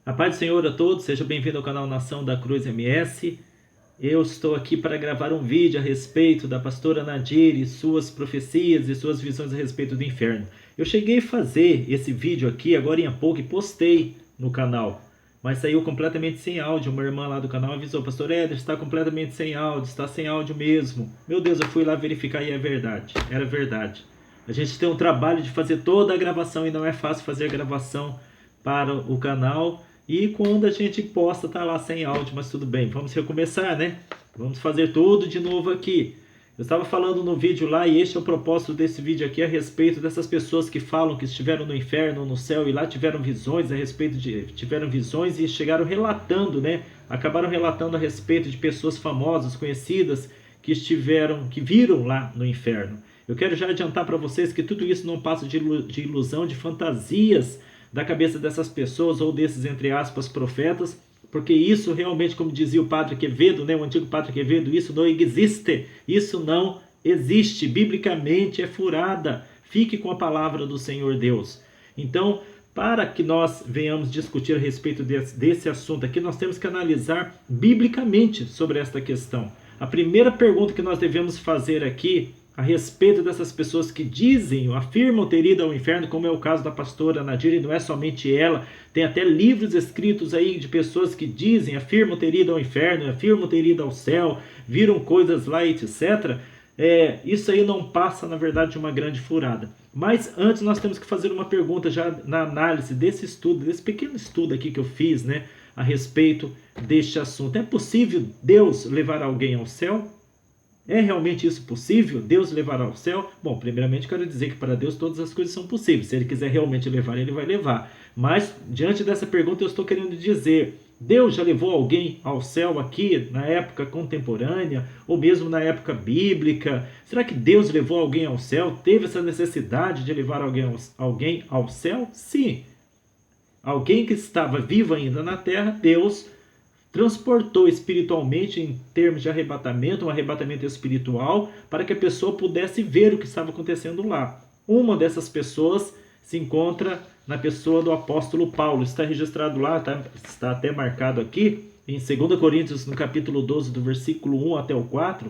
A paz do Senhor a todos, seja bem-vindo ao canal Nação da Cruz MS. Eu estou aqui para gravar um vídeo a respeito da pastora Nadir e suas profecias e suas visões a respeito do inferno. Eu cheguei a fazer esse vídeo aqui agora em pouco e postei no canal, mas saiu completamente sem áudio. Uma irmã lá do canal avisou: Pastor Éder, está completamente sem áudio, está sem áudio mesmo. Meu Deus, eu fui lá verificar e é verdade, era verdade. A gente tem um trabalho de fazer toda a gravação e não é fácil fazer a gravação para o canal. E quando a gente posta, tá lá sem áudio, mas tudo bem. Vamos recomeçar, né? Vamos fazer tudo de novo aqui. Eu estava falando no vídeo lá, e este é o propósito desse vídeo aqui, a respeito dessas pessoas que falam que estiveram no inferno, no céu, e lá tiveram visões a respeito de... tiveram visões e chegaram relatando, né? Acabaram relatando a respeito de pessoas famosas, conhecidas, que viram lá no inferno. Eu quero já adiantar para vocês que tudo isso não passa de ilusão, de fantasias da cabeça dessas pessoas ou desses, entre aspas, profetas, porque isso realmente, como dizia o Padre Quevedo, né, o antigo Padre Quevedo, isso não existe, isso não existe, biblicamente é furada. Fique com a palavra do Senhor Deus. Então, para que nós venhamos discutir a respeito desse assunto aqui, nós temos que analisar biblicamente sobre esta questão. A primeira pergunta que nós devemos fazer aqui a respeito dessas pessoas que dizem, afirmam ter ido ao inferno, como é o caso da pastora Nadir, e não é somente ela, tem até livros escritos aí de pessoas que dizem, afirmam ter ido ao inferno, afirmam ter ido ao céu, viram coisas lá, etc. Isso aí não passa, na verdade, de uma grande furada. Mas antes nós temos que fazer uma pergunta já na análise desse estudo, desse pequeno estudo aqui que eu fiz, né, a respeito deste assunto. É possível Deus levar alguém ao céu? É realmente isso possível? Deus levará ao céu? Bom, primeiramente quero dizer que para Deus todas as coisas são possíveis. Se Ele quiser realmente levar, Ele vai levar. Mas, diante dessa pergunta, eu estou querendo dizer: Deus já levou alguém ao céu aqui, na época contemporânea, ou mesmo na época bíblica? Será que Deus levou alguém ao céu? Teve essa necessidade de levar alguém ao céu? Sim. Alguém que estava vivo ainda na terra, Deus transportou espiritualmente, em termos de arrebatamento, um arrebatamento espiritual, para que a pessoa pudesse ver o que estava acontecendo lá. Uma dessas pessoas se encontra na pessoa do apóstolo Paulo. Está registrado lá, está até marcado aqui, em 2 Coríntios, no capítulo 12, do versículo 1 até o 4,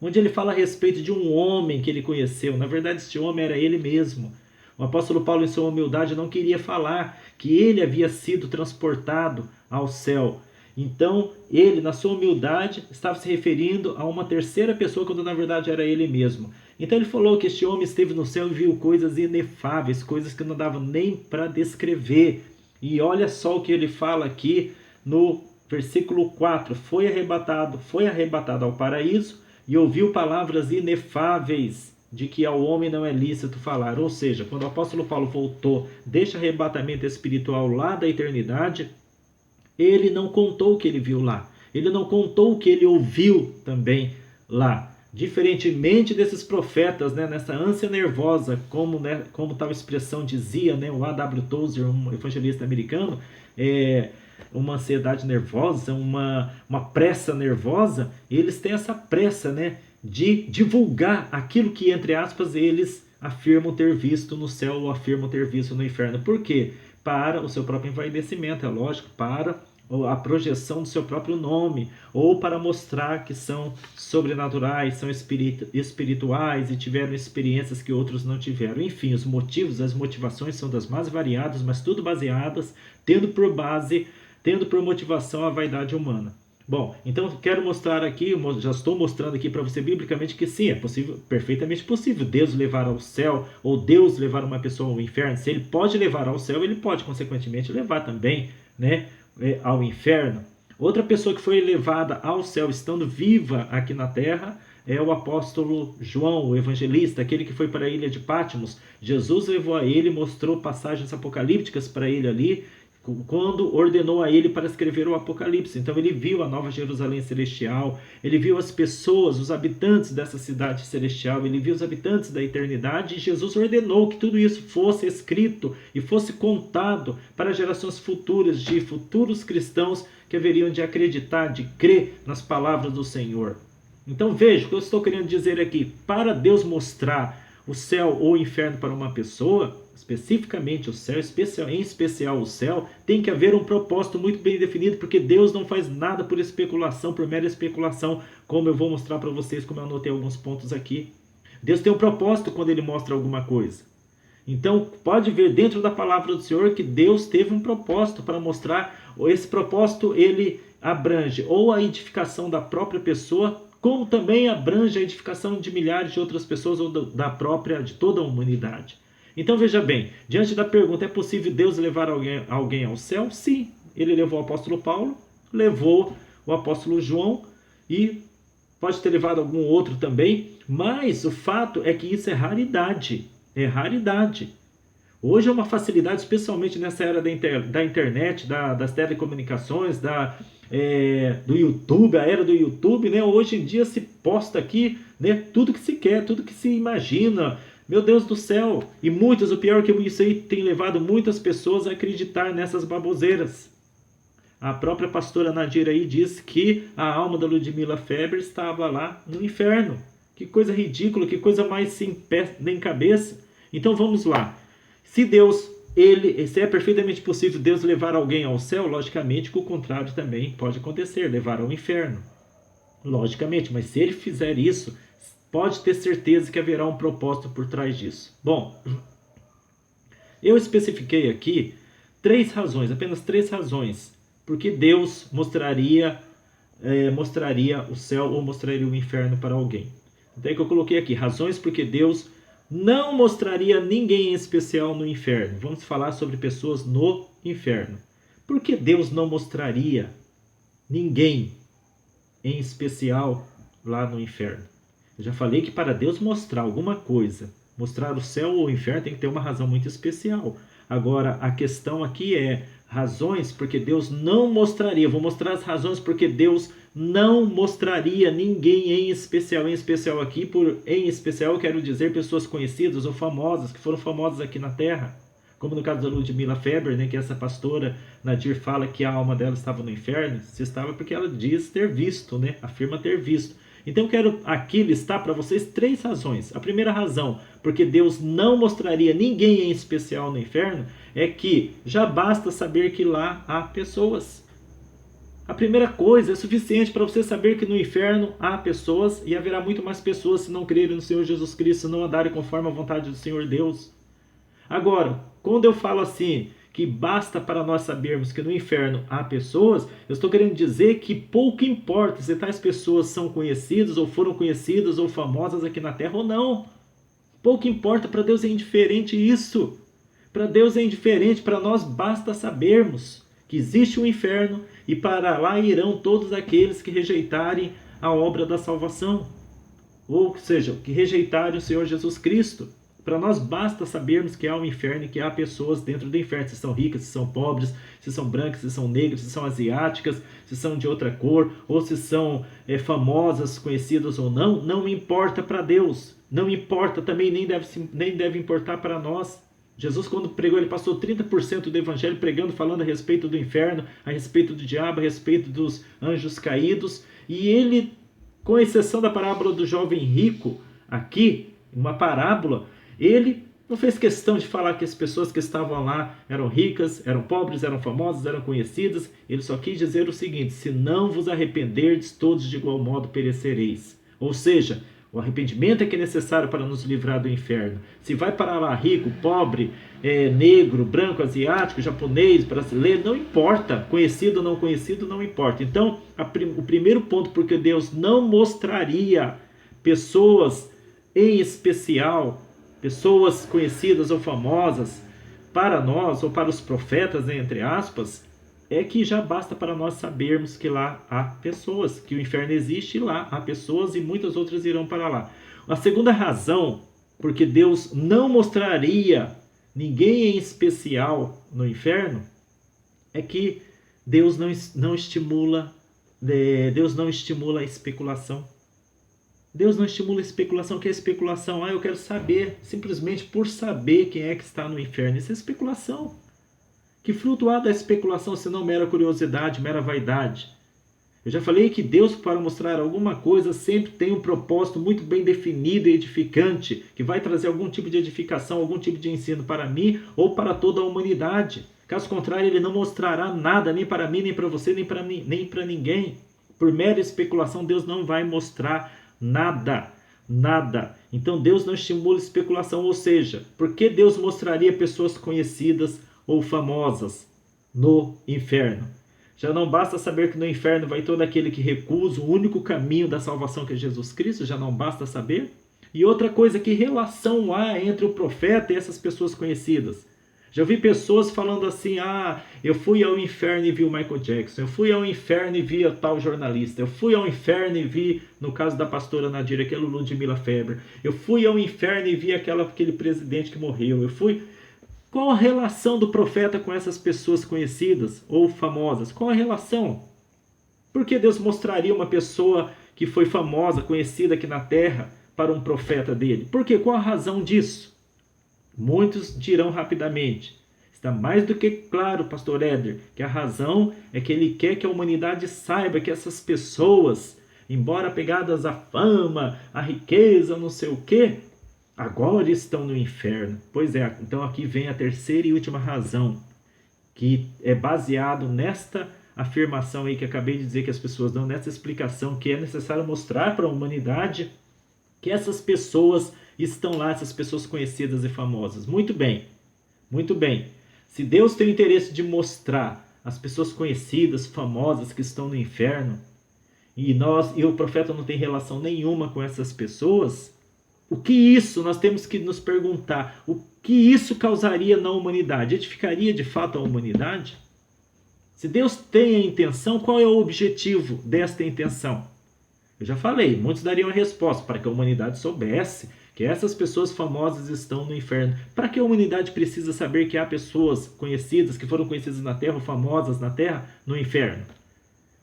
onde ele fala a respeito de um homem que ele conheceu. Na verdade, este homem era ele mesmo. O apóstolo Paulo, em sua humildade, não queria falar que ele havia sido transportado ao céu. Então, ele, na sua humildade, estava se referindo a uma terceira pessoa, quando na verdade era ele mesmo. Então ele falou que este homem esteve no céu e viu coisas inefáveis, coisas que não dava nem para descrever. E olha só o que ele fala aqui no versículo 4. Foi arrebatado ao paraíso e ouviu palavras inefáveis, de que ao homem não é lícito falar. Ou seja, quando o apóstolo Paulo voltou deste arrebatamento espiritual lá da eternidade, ele não contou o que ele viu lá. Ele não contou o que ele ouviu também lá. Diferentemente desses profetas, né, nessa ânsia nervosa, como tal expressão dizia, né, o A.W. Tozer, um evangelista americano, uma ansiedade nervosa, uma pressa nervosa. Eles têm essa pressa, né, de divulgar aquilo que, entre aspas, eles afirmam ter visto no céu ou afirmam ter visto no inferno. Por quê? Para o seu próprio envaidecimento, é lógico, para a projeção do seu próprio nome, ou para mostrar que são sobrenaturais, são espirituais e tiveram experiências que outros não tiveram. Enfim, os motivos, as motivações são das mais variadas, mas tudo baseadas, tendo por motivação a vaidade humana. Bom, então quero mostrar aqui, já estou mostrando aqui para você biblicamente que sim, é possível, perfeitamente possível Deus levar ao céu, ou Deus levar uma pessoa ao inferno. Se ele pode levar ao céu, ele pode consequentemente levar também, né, ao inferno. Outra pessoa que foi levada ao céu estando viva aqui na terra é o apóstolo João, o evangelista, aquele que foi para a ilha de Patmos. Jesus levou a ele, mostrou passagens apocalípticas para ele ali, quando ordenou a ele para escrever o Apocalipse. Então ele viu a Nova Jerusalém celestial, ele viu as pessoas, os habitantes dessa cidade celestial, ele viu os habitantes da eternidade, e Jesus ordenou que tudo isso fosse escrito e fosse contado para gerações futuras, de futuros cristãos que haveriam de acreditar, de crer nas palavras do Senhor. Então veja o que eu estou querendo dizer aqui: para Deus mostrar o céu ou o inferno para uma pessoa, especificamente o céu, em especial o céu, tem que haver um propósito muito bem definido, porque Deus não faz nada por especulação, por mera especulação, como eu vou mostrar para vocês, como eu anotei alguns pontos aqui. Deus tem um propósito quando Ele mostra alguma coisa. Então, pode ver dentro da palavra do Senhor que Deus teve um propósito para mostrar. Esse propósito, ele abrange ou a edificação da própria pessoa, como também abrange a edificação de milhares de outras pessoas ou de toda a humanidade. Então, veja bem, diante da pergunta, é possível Deus levar alguém ao céu? Sim, ele levou o apóstolo Paulo, levou o apóstolo João e pode ter levado algum outro também, mas o fato é que isso é raridade. É raridade. Hoje é uma facilidade, especialmente nessa era da internet, das telecomunicações, do YouTube, a era do YouTube, né? Hoje em dia se posta aqui, né, tudo que se quer, tudo que se imagina. Meu Deus do céu! E o pior é que isso aí tem levado muitas pessoas a acreditar nessas baboseiras. A própria pastora Nadir aí diz que a alma da Ludmila Feber estava lá no inferno. Que coisa ridícula, que coisa mais sem pé nem cabeça. Então vamos lá. Se é perfeitamente possível Deus levar alguém ao céu, logicamente que o contrário também pode acontecer, levar ao inferno. Logicamente, mas se ele fizer isso, pode ter certeza que haverá um propósito por trás disso. Bom, eu especifiquei aqui apenas três razões, porque Deus mostraria o céu ou mostraria o inferno para alguém. Então é que eu coloquei aqui, razões porque Deus não mostraria ninguém em especial no inferno. Vamos falar sobre pessoas no inferno. Por que Deus não mostraria ninguém em especial lá no inferno? Eu já falei que para Deus mostrar alguma coisa, mostrar o céu ou o inferno, tem que ter uma razão muito especial. Agora, a questão aqui é razões porque Deus não mostraria. Vou mostrar as razões porque Deus não mostraria ninguém em especial. Em especial aqui, em especial eu quero dizer pessoas conhecidas ou famosas, que foram famosas aqui na Terra. Como no caso da Ludmila Feber, né, que essa pastora Nadir fala que a alma dela estava no inferno. Se estava porque ela diz ter visto, né, afirma ter visto. Então eu quero aqui listar para vocês três razões. A primeira razão, porque Deus não mostraria ninguém em especial no inferno, é que já basta saber que lá há pessoas. A primeira coisa é suficiente para você saber que no inferno há pessoas e haverá muito mais pessoas se não crerem no Senhor Jesus Cristo, se não andarem conforme a vontade do Senhor Deus. Agora, quando eu falo assim, que basta para nós sabermos que no inferno há pessoas, eu estou querendo dizer que pouco importa se tais pessoas são conhecidas ou foram conhecidas ou famosas aqui na Terra ou não. Pouco importa, para Deus é indiferente isso. Para Deus é indiferente, para nós basta sabermos que existe um inferno e para lá irão todos aqueles que rejeitarem a obra da salvação. Ou seja, que rejeitarem o Senhor Jesus Cristo. Para nós basta sabermos que há um inferno e que há pessoas dentro do inferno, se são ricas, se são pobres, se são brancas, se são negras, se são asiáticas, se são de outra cor, ou se são famosas, conhecidas ou não, não importa para Deus, não importa também, nem deve importar para nós. Jesus, quando pregou, ele passou 30% do evangelho pregando, falando a respeito do inferno, a respeito do diabo, a respeito dos anjos caídos, e ele, com exceção da parábola do jovem rico, aqui, uma parábola, ele não fez questão de falar que as pessoas que estavam lá eram ricas, eram pobres, eram famosas, eram conhecidas. Ele só quis dizer o seguinte: se não vos arrependerdes, todos de igual modo perecereis. Ou seja, o arrependimento é que é necessário para nos livrar do inferno. Se vai para lá rico, pobre, negro, branco, asiático, japonês, brasileiro, não importa. Conhecido ou não conhecido, não importa. Então, o primeiro ponto porque Deus não mostraria pessoas em especial, pessoas conhecidas ou famosas para nós ou para os profetas, né, entre aspas, é que já basta para nós sabermos que lá há pessoas, que o inferno existe e lá há pessoas e muitas outras irão para lá. A segunda razão porque Deus não mostraria ninguém em especial no inferno é que Deus não estimula a especulação. Deus não estimula a especulação. Que é especulação? Eu quero saber, simplesmente por saber quem é que está no inferno. Isso é especulação. Que fruto há da especulação, senão mera curiosidade, mera vaidade? Eu já falei que Deus, para mostrar alguma coisa, sempre tem um propósito muito bem definido e edificante, que vai trazer algum tipo de edificação, algum tipo de ensino para mim ou para toda a humanidade. Caso contrário, ele não mostrará nada, nem para mim, nem para você, nem para ninguém. Por mera especulação, Deus não vai mostrar nada. Nada. Então Deus não estimula especulação, ou seja, por que Deus mostraria pessoas conhecidas ou famosas no inferno? Já não basta saber que no inferno vai todo aquele que recusa o único caminho da salvação, que é Jesus Cristo? Já não basta saber? E outra coisa, que relação há entre o profeta e essas pessoas conhecidas? Já vi pessoas falando assim: eu fui ao inferno e vi o Michael Jackson, eu fui ao inferno e vi a tal jornalista, eu fui ao inferno e vi, no caso da pastora Nadir, aquela Ludmila Feber, eu fui ao inferno e vi aquele presidente que morreu, eu fui... Qual a relação do profeta com essas pessoas conhecidas ou famosas? Qual a relação? Por que Deus mostraria uma pessoa que foi famosa, conhecida aqui na terra, para um profeta dele? Por quê? Qual a razão disso? Muitos dirão rapidamente: está mais do que claro, pastor Éder, que a razão é que ele quer que a humanidade saiba que essas pessoas, embora apegadas à fama, à riqueza, não sei o quê, agora estão no inferno. Pois é, então aqui vem a terceira e última razão, que é baseado nesta afirmação aí que acabei de dizer que as pessoas dão, nessa explicação, que é necessário mostrar para a humanidade que essas pessoas estão lá, essas pessoas conhecidas e famosas. Muito bem, muito bem. Se Deus tem o interesse de mostrar as pessoas conhecidas, famosas que estão no inferno, e o profeta não tem relação nenhuma com essas pessoas, o que isso, nós temos que nos perguntar, o que isso causaria na humanidade? Edificaria de fato a humanidade? Se Deus tem a intenção, qual é o objetivo desta intenção? Eu já falei, muitos dariam a resposta: para que a humanidade soubesse que essas pessoas famosas estão no inferno. Para que a humanidade precisa saber que há pessoas conhecidas, que foram conhecidas na terra, ou famosas na terra, no inferno?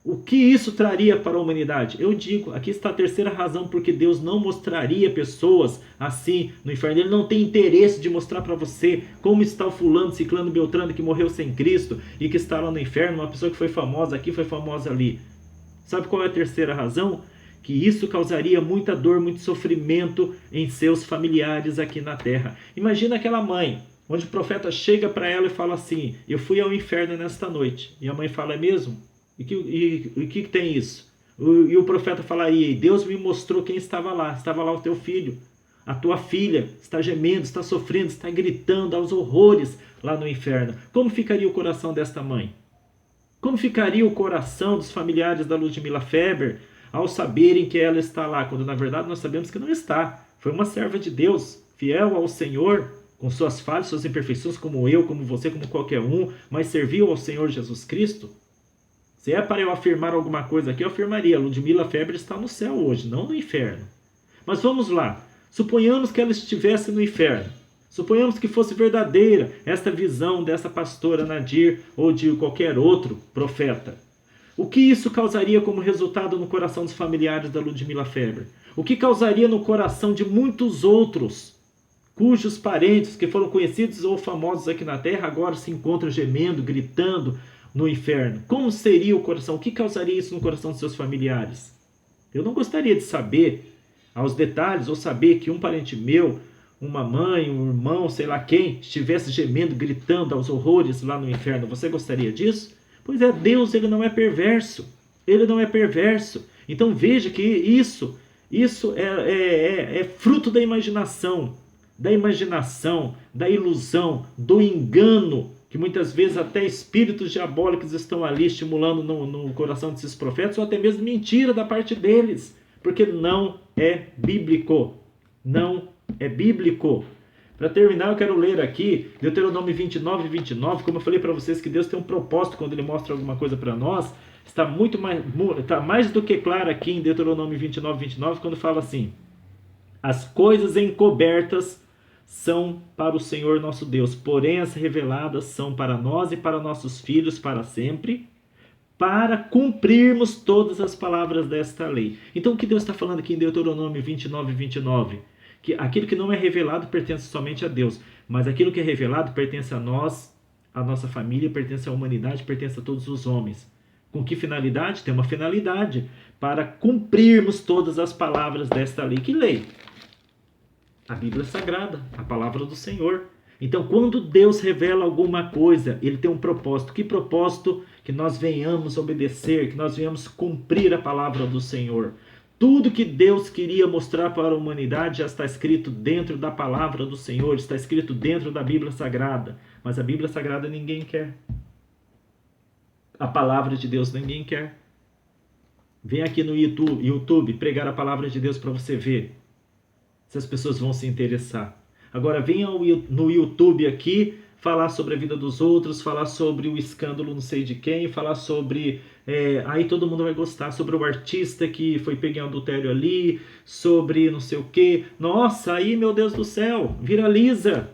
O que isso traria para a humanidade? Eu digo, aqui está a terceira razão porque Deus não mostraria pessoas assim no inferno. Ele não tem interesse de mostrar para você como está o fulano, ciclano, beltrano que morreu sem Cristo e que está lá no inferno, uma pessoa que foi famosa aqui, foi famosa ali. Sabe qual é a terceira razão? Que isso causaria muita dor, muito sofrimento em seus familiares aqui na terra. Imagina aquela mãe, onde o profeta chega para ela e fala assim: eu fui ao inferno nesta noite. E a mãe fala: é mesmo? E que tem isso? E o profeta fala aí: Deus me mostrou quem estava lá o teu filho. A tua filha está gemendo, está sofrendo, está gritando aos horrores lá no inferno. Como ficaria o coração desta mãe? Como ficaria o coração dos familiares da Ludmila Feber ao saberem que ela está lá, quando na verdade nós sabemos que não está? Foi uma serva de Deus, fiel ao Senhor, com suas falhas, suas imperfeições, como eu, como você, como qualquer um, mas serviu ao Senhor Jesus Cristo. Se é para eu afirmar alguma coisa aqui, eu afirmaria: Ludmila Feber está no céu hoje, não no inferno. Mas vamos lá, suponhamos que ela estivesse no inferno. Suponhamos que fosse verdadeira esta visão dessa pastora Nadir ou de qualquer outro profeta. O que isso causaria como resultado no coração dos familiares da Ludmila Feber? O que causaria no coração de muitos outros, cujos parentes que foram conhecidos ou famosos aqui na terra agora se encontram gemendo, gritando no inferno? Como seria o coração? O que causaria isso no coração dos seus familiares? Eu não gostaria de saber aos detalhes, ou saber que um parente meu, uma mãe, um irmão, sei lá quem, estivesse gemendo, gritando aos horrores lá no inferno. Você gostaria disso? Pois é, Deus, ele não é perverso. Ele não é perverso. Então veja que isso é fruto da imaginação, da ilusão, do engano, que muitas vezes até espíritos diabólicos estão ali estimulando no coração desses profetas, ou até mesmo mentira da parte deles, porque não é bíblico. Não é bíblico. Para terminar, eu quero ler aqui Deuteronômio 29, 29. Como eu falei para vocês que Deus tem um propósito quando Ele mostra alguma coisa para nós, está mais do que claro aqui em Deuteronômio 29, 29, quando fala assim: as coisas encobertas são para o Senhor nosso Deus, porém as reveladas são para nós e para nossos filhos para sempre, para cumprirmos todas as palavras desta lei. Então o que Deus está falando aqui em Deuteronômio 29, 29? Que aquilo que não é revelado pertence somente a Deus, mas aquilo que é revelado pertence a nós, a nossa família, pertence à humanidade, pertence a todos os homens. Com que finalidade? Tem uma finalidade, para cumprirmos todas as palavras desta lei. Que lei? A Bíblia Sagrada, a palavra do Senhor. Então, quando Deus revela alguma coisa, Ele tem um propósito. Que propósito? Que nós venhamos obedecer, que nós venhamos cumprir a palavra do Senhor. Tudo que Deus queria mostrar para a humanidade já está escrito dentro da palavra do Senhor, está escrito dentro da Bíblia Sagrada. Mas a Bíblia Sagrada ninguém quer. A palavra de Deus ninguém quer. Vem aqui no YouTube pregar a palavra de Deus para você ver se as pessoas vão se interessar. Agora venha no YouTube aqui falar sobre a vida dos outros, falar sobre o escândalo não sei de quem, falar sobre... aí todo mundo vai gostar, sobre o artista que foi pego em adultério ali, sobre não sei o quê. Nossa, aí meu Deus do céu, viraliza.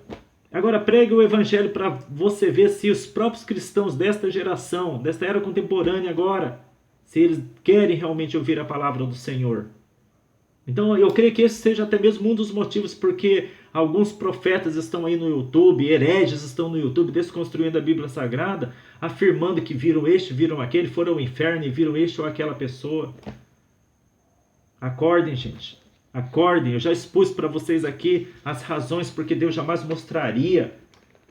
Agora pregue o evangelho para você ver se os próprios cristãos desta geração, desta era contemporânea agora, se eles querem realmente ouvir a palavra do Senhor. Então eu creio que esse seja até mesmo um dos motivos porque alguns profetas estão aí no YouTube, hereges estão no YouTube desconstruindo a Bíblia Sagrada, afirmando que viram este, viram aquele, foram ao inferno e viram este ou aquela pessoa. Acordem, gente. Acordem. Eu já expus para vocês aqui as razões porque Deus jamais mostraria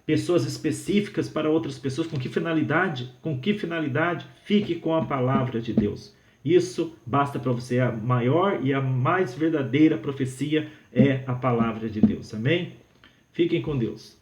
pessoas específicas para outras pessoas. Com que finalidade? Com que finalidade? Fique com a palavra de Deus. Isso basta para você. A maior e a mais verdadeira profecia é a palavra de Deus. Amém? Fiquem com Deus.